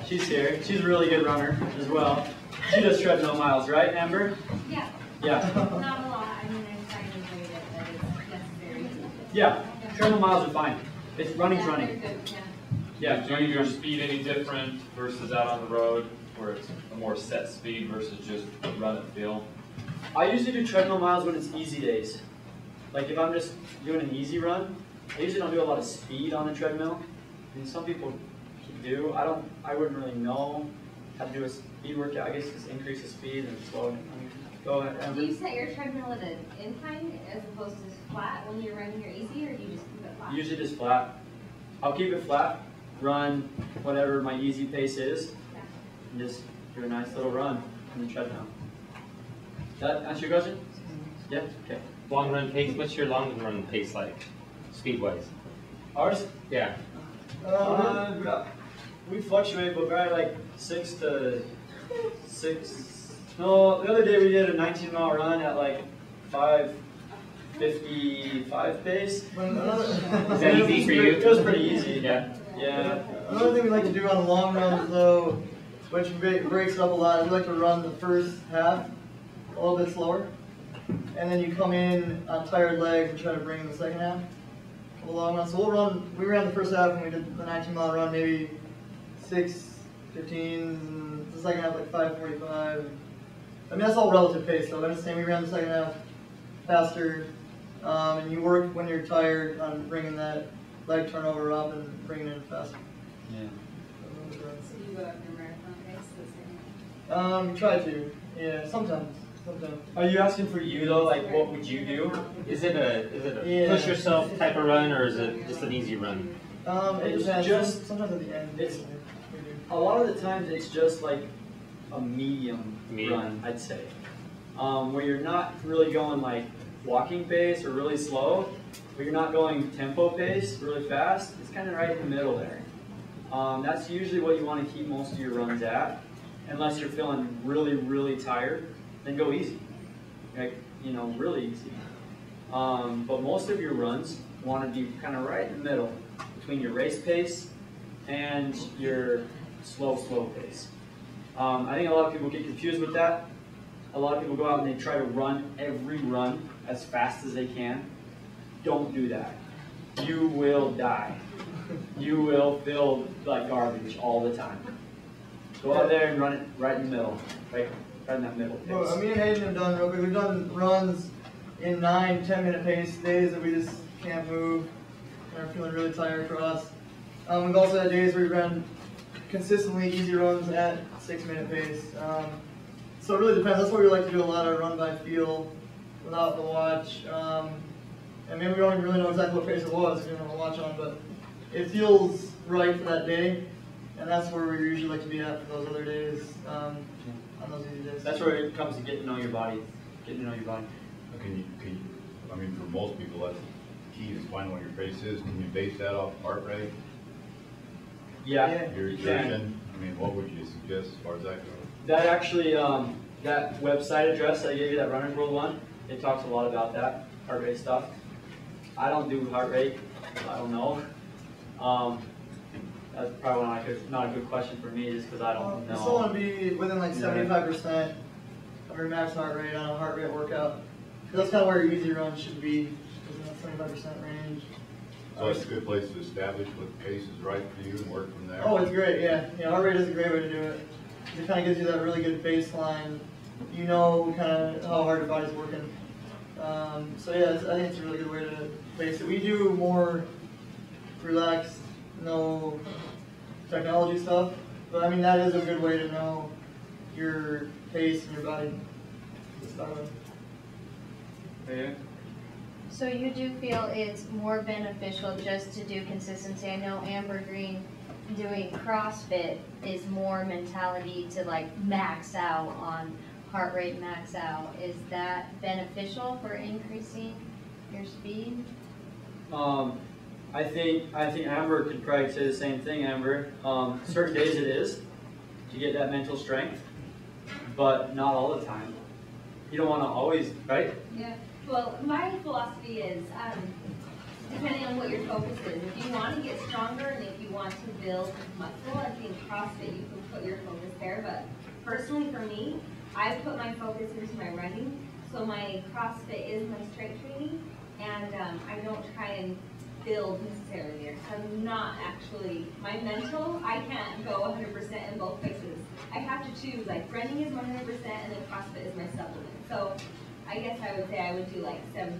she's here, she's a really good runner as well. She does treadmill miles, right, Amber? Yeah. Yeah. Not a lot. I mean, I'm trying to avoid it, but it's necessary. Yeah, treadmill miles are fine. Running's running. They're good, yeah. Yeah. Do your speed any different versus out on the road, where it's a more set speed versus just run and feel? I usually do treadmill miles when it's easy days. Like if I'm just doing an easy run, I usually don't do a lot of speed on the treadmill. I mean, some people do. I wouldn't really know how to do a speed workout. I guess just increase the speed and slow it. Go ahead, Amber. Do you set your treadmill at an incline as opposed to flat when you're running your easy, or do you just keep it flat? Usually just flat. I'll keep it flat, run whatever my easy pace is, and just do a nice little run on the treadmill. Does that answer your question? Yeah? Okay. Long run pace, what's your long run pace like, speed-wise? Ours? Yeah. We fluctuate, but probably like 6 to 6. No, the other day we did a 19-mile run at like 5:55 pace. Is that easy for you? It was pretty easy. Yeah. Yeah. Another thing we like to do on long runs, though, which breaks it up a lot, is we like to run the first half a little bit slower, and then you come in on tired legs and try to bring in the second half of a long run. So we ran the first half when we did the 19-mile run, maybe 6:15, and the second half like 5:45. I mean, that's all relative pace, though. I'm just saying we ran the second half faster, and you work when you're tired on bringing that leg turnover up and bringing it in faster. Yeah. So do you go up your marathon pace the same? Try to. Yeah, sometimes. Are you asking for you though? Like, what would you do? Is it a Yeah. push yourself type of run, or is it just an easy run? It It's depends. just- Sometimes at the end. it's- we do. A lot of the times it's just like a medium run, I'd say. Where you're not really going like walking pace or really slow, but you're not going tempo pace really fast. It's kind of right in the middle there. That's usually what you want to keep most of your runs at, unless you're feeling really, really tired. Then go easy, like really easy. But most of your runs want to be kind of right in the middle between your race pace and your slow pace. I think a lot of people get confused with that. a lot of people go out and they try to run every run as fast as they can. Don't do that. You will die. You will feel like garbage all the time. Go out there and run it right in the middle, right in that middle pace. Well, me and Hayden have done real quick. We've done runs in 9-10 minute pace days that we just can't move and are feeling really tired for us. We've also had days where we ran consistently easy runs at 6-minute pace. So it really depends. That's why we like to do a lot of run by feel without the watch. And maybe we don't even really know exactly what pace it was if we don't have a watch on, but it feels right for that day. And that's where we usually like to be at for those other days, on those easy days. That's where it comes to getting to know your body. Getting to know your body. I mean, for most people, that's key is finding what your pace is. Can you base that off heart rate? Yeah. Your you exertion? can. I mean, what would you suggest as far as that goes? That actually, that website address that I gave you, that Runner's World one, it talks a lot about that heart rate stuff. I don't do heart rate. I don't know. That's probably not a good question for me, just because I don't know. You still want to be within like 75% of your max heart rate on a heart rate workout. That's kind of where your easy run should be, within that 75% range. So it's a good place to establish what pace is right for you and work from there. Oh, it's great, yeah. Yeah, heart rate is a great way to do it. It kind of gives you that really good baseline. You know kind of how hard your body's working. So yeah, I think it's a really good way to base it. We do more relaxed, no technology stuff, but I mean that is a good way to know your pace and your body to start with. Okay. So you do feel it's more beneficial just to do consistency? I know Amber Green doing CrossFit is more mentality to like max out on heart rate, max out. Is that beneficial for increasing your speed? I think Amber could probably say the same thing, Amber. Certain days it is to get that mental strength, but not all the time. You don't want to always, right? Yeah. Well, my philosophy is, depending on what your focus is, if you want to get stronger and if you want to build muscle, I think CrossFit, you can put your focus there. But personally for me, I put my focus into my running. So my CrossFit is my strength training, and I don't try and build necessarily there. I'm not actually, my mental, I can't go 100% in both places. I have to choose, like running is 100% and then CrossFit is my supplement. So I guess I would say I would do like 75%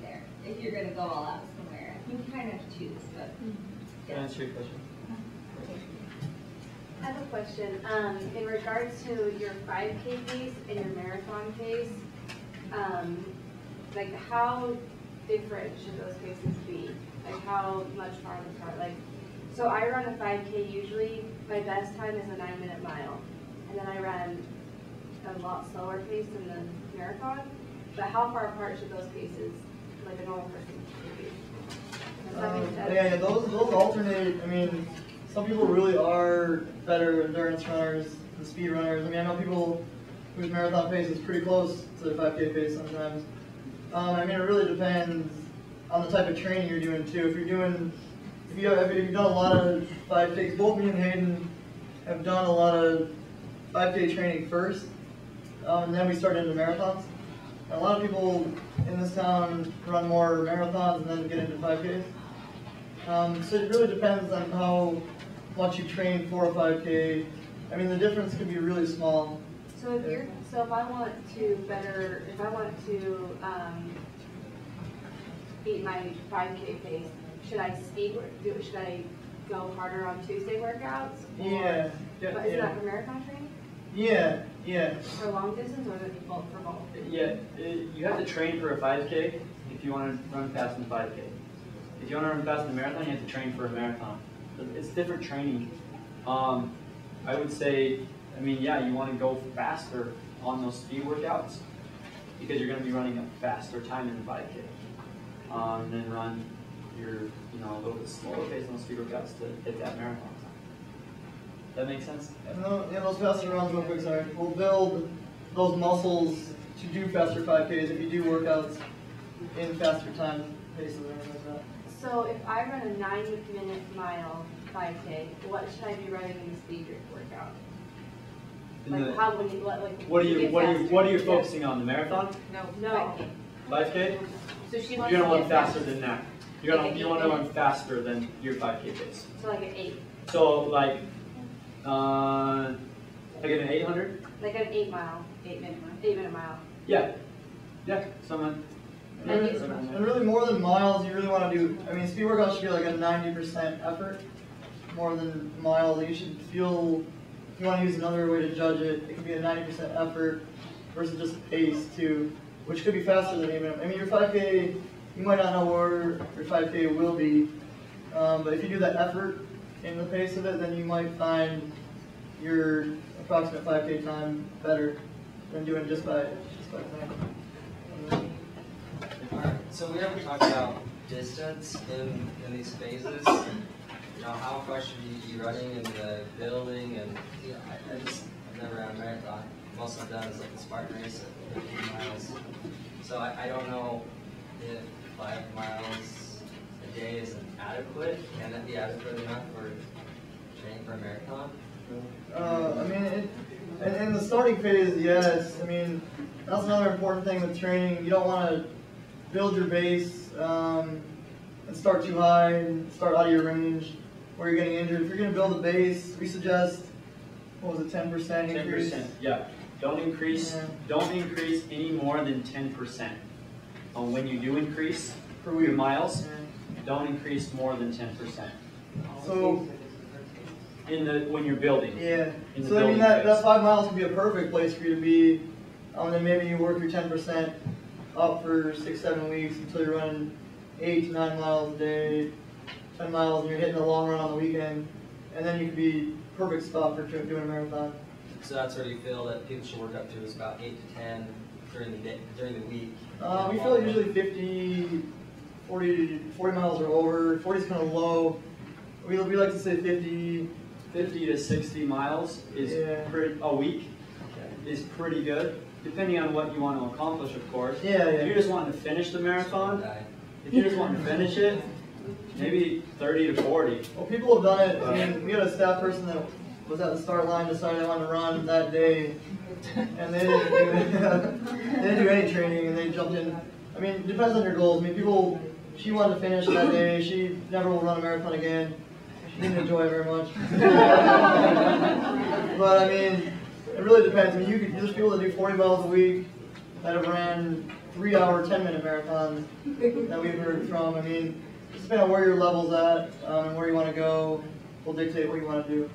there. If you're going to go all out somewhere, you kind of have to choose. But Can I answer your question? I have a question. In regards to your 5K pace and your marathon pace, like how different should those paces be? Like how much farther apart? Like, so I run a 5K usually. My best time is a 9-minute mile, and then I run a lot slower pace than the marathon. But how far apart should those paces, like a normal person, be? Does that make sense? Yeah, those alternate. I mean, some people really are better endurance runners than speed runners. I mean, I know people whose marathon pace is pretty close to the 5K pace sometimes. I mean, it really depends on the type of training you're doing too. If you've done a lot of 5Ks, both me and Hayden have done a lot of 5K training first, and then we started into marathons. A lot of people in this town run more marathons and then get into 5Ks. So it really depends on how much you train for a 5K. I mean, the difference can be really small. So if I want to beat my 5K pace, should I go harder on Tuesday workouts? Yeah. But is that for marathon training? Yeah. For long distance, or is it for both? Yeah, you have to train for a 5K if you want to run fast in 5K. If you want to run fast in a marathon, you have to train for a marathon. It's different training. I would say, I mean, yeah, you want to go faster on those speed workouts because you're going to be running a faster time in the 5K. And then run your, a little bit slower pace on those speed workouts to hit that marathon time. That make sense? Yeah, those faster runs real quick, sorry. We'll build those muscles to do faster 5Ks if you do workouts in faster time paces or anything like that. So if I run a 9-minute mile 5K, what should I be running in the speed workout? Like how would you, like. What are to you get what are you faster? what are you focusing on? The marathon? No. 5K? So she You're wants gonna to run get faster than that. You Like you an want to 8 run faster than your 5K pace. So like an 8, So like an 800? like an 8 mile, 8 minute mile. Yeah. Yeah. Someone. And really more than miles, you really want to do, I mean, speed workout should be like a 90% effort, more than miles. You should feel, if you want to use another way to judge it, it could be a 90% effort versus just a pace too, which could be faster than even, I mean, your 5K, you might not know where your 5K will be, but if you do that effort in the pace of it, then you might find your approximate 5K time better than doing just by time. Alright, so we haven't talked about distance in these phases. You know, how far should you be running in the building? And you know, I've never ran a marathon. Most I've done is like a Spartan race at 15 miles. So I don't know if 5 miles a day is adequate. Can that be adequate enough for training for a marathon? I mean, in the starting phase, yes. I mean, that's another important thing with training. You don't want to build your base and start too high and start out of your range where you're getting injured. If you're going to build a base, we suggest, what was it, 10% increase? 10%. Yeah. Don't increase. Yeah. Don't increase any more than 10%. When you do increase Per your week. miles, Yeah. don't increase more than 10%. So, When you're building. yeah. In the So I mean, building that phase. 5 miles could be a perfect place for you to be. And then maybe you work your 10% up for 6-7 weeks until you're running 8 to 9 miles a day, 10 miles, and you're hitting a long run on the weekend. And then you could be perfect spot for doing a marathon. So that's where you feel that people should work up to is about 8 to 10 during the day, during the week. We feel like usually 50, 40 miles or over. 40 is kind of low. We like to say 50. 50 to 60 miles is Yeah. a week is pretty good, depending on what you want to accomplish, of course. Yeah, If yeah. you're just wanting to finish the marathon, if you just want to finish it, maybe 30 to 40. Well, people have done it. I mean, we had a staff person that was at the start line, decided they wanted to run that day, and they didn't do any training, and they jumped in. I mean, it depends on your goals. I mean, she wanted to finish that day. She never will run a marathon again. She didn't enjoy it very much. But I mean, it really depends. I mean, there's people that do 40 miles a week that have ran 3-hour, 10-minute marathons that we've heard from. I mean, just depending on where your level's at and where you want to go will dictate what you want to do.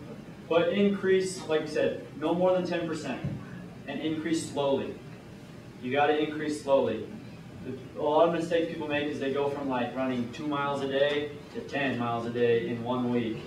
But increase, like you said, no more than 10%, and increase slowly. You got to increase slowly. A lot of mistakes people make is they go from like running 2 miles a day to 10 miles a day in 1 week.